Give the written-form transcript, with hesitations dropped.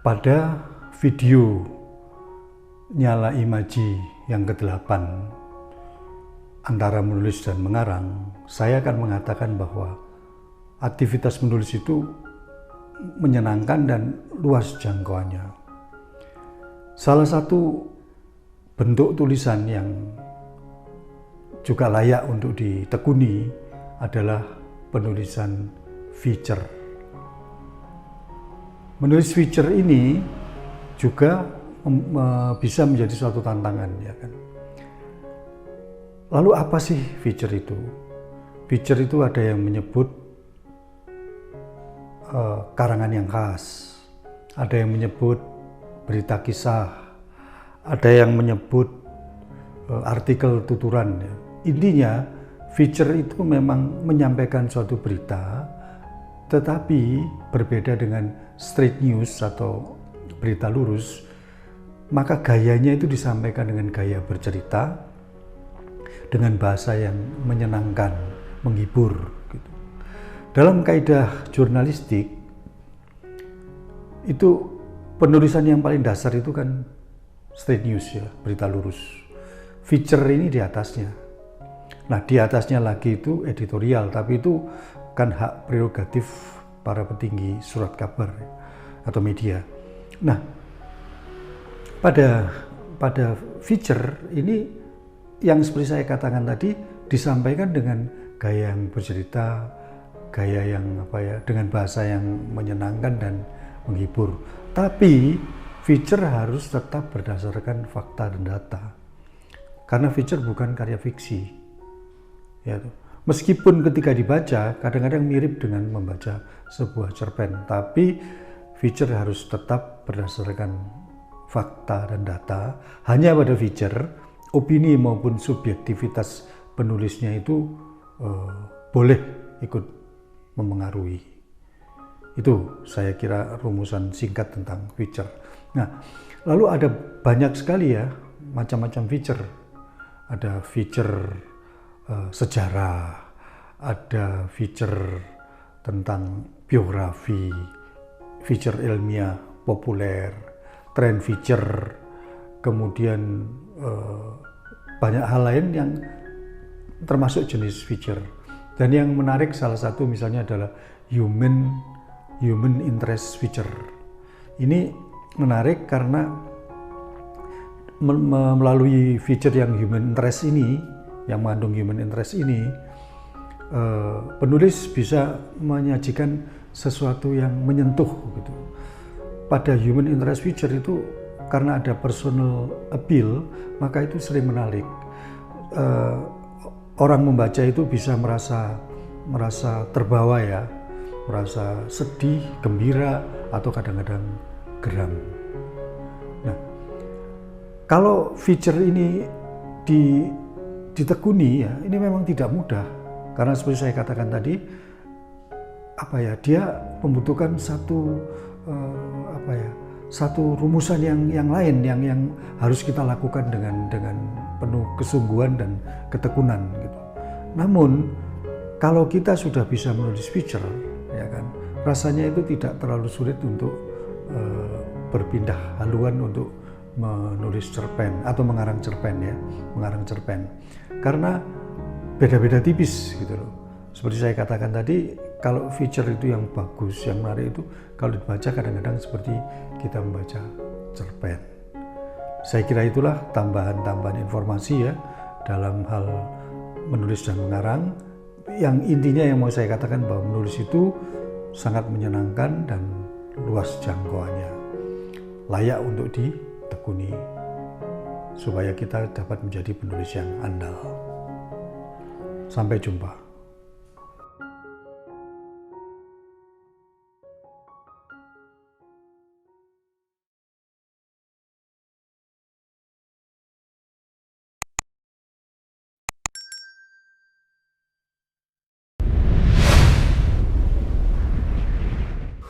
Pada video Nyala Imaji yang ke-8 antara menulis dan mengarang, saya akan mengatakan bahwa aktivitas menulis itu menyenangkan dan luas jangkauannya. Salah satu bentuk tulisan yang juga layak untuk ditekuni adalah penulisan feature. Menulis feature ini juga bisa menjadi suatu tantangan, ya kan? Lalu apa sih feature itu? Feature itu ada yang menyebut karangan yang khas, ada yang menyebut berita kisah, ada yang menyebut artikel tuturan. Intinya feature itu memang menyampaikan suatu berita, tetapi berbeda dengan straight news atau berita lurus, maka gayanya itu disampaikan dengan gaya bercerita, dengan bahasa yang menyenangkan, menghibur. Gitu. Dalam kaidah jurnalistik, itu penulisan yang paling dasar itu kan straight news, ya, berita lurus. Feature ini di atasnya. Nah, di atasnya lagi itu editorial, tapi itu kan hak prerogatif para petinggi surat kabar atau media. Nah, pada feature ini yang seperti saya katakan tadi disampaikan dengan gaya yang bercerita, gaya yang dengan bahasa yang menyenangkan dan menghibur. Tapi feature harus tetap berdasarkan fakta dan data, karena feature bukan karya fiksi. Ya, meskipun ketika dibaca kadang-kadang mirip dengan membaca sebuah cerpen, tapi feature harus tetap berdasarkan fakta dan data. Hanya pada feature, opini maupun subjektivitas penulisnya itu boleh ikut memengaruhi. Itu saya kira rumusan singkat tentang feature. Nah, lalu ada banyak sekali ya macam-macam feature. Ada feature sejarah, ada feature tentang biografi, feature ilmiah populer, trend feature, kemudian banyak hal lain yang termasuk jenis feature. Dan yang menarik salah satu misalnya adalah human interest feature. Ini menarik karena melalui feature yang human interest ini, yang mengandung human interest ini, penulis bisa menyajikan sesuatu yang menyentuh gitu. Pada human interest feature itu karena ada personal appeal, maka itu sering menarik. Orang membaca itu bisa merasa terbawa, ya, merasa sedih, gembira, atau kadang-kadang geram. Nah, kalau feature ini ditekuni, ya, ini memang tidak mudah, karena seperti saya katakan tadi, dia membutuhkan satu rumusan yang lain yang harus kita lakukan dengan penuh kesungguhan dan ketekunan gitu. Namun kalau kita sudah bisa menulis feature, ya kan, rasanya itu tidak terlalu sulit untuk berpindah haluan untuk menulis cerpen atau mengarang cerpen, karena beda-beda tipis gitu loh. Seperti saya katakan tadi, kalau feature itu yang bagus, yang menarik itu kalau dibaca kadang-kadang seperti kita membaca cerpen. Saya kira itulah tambahan informasi, ya, dalam hal menulis dan mengarang. Yang intinya yang mau saya katakan bahwa menulis itu sangat menyenangkan dan luas jangkauannya, layak untuk ditekuni supaya kita dapat menjadi penulis yang andal. Sampai jumpa.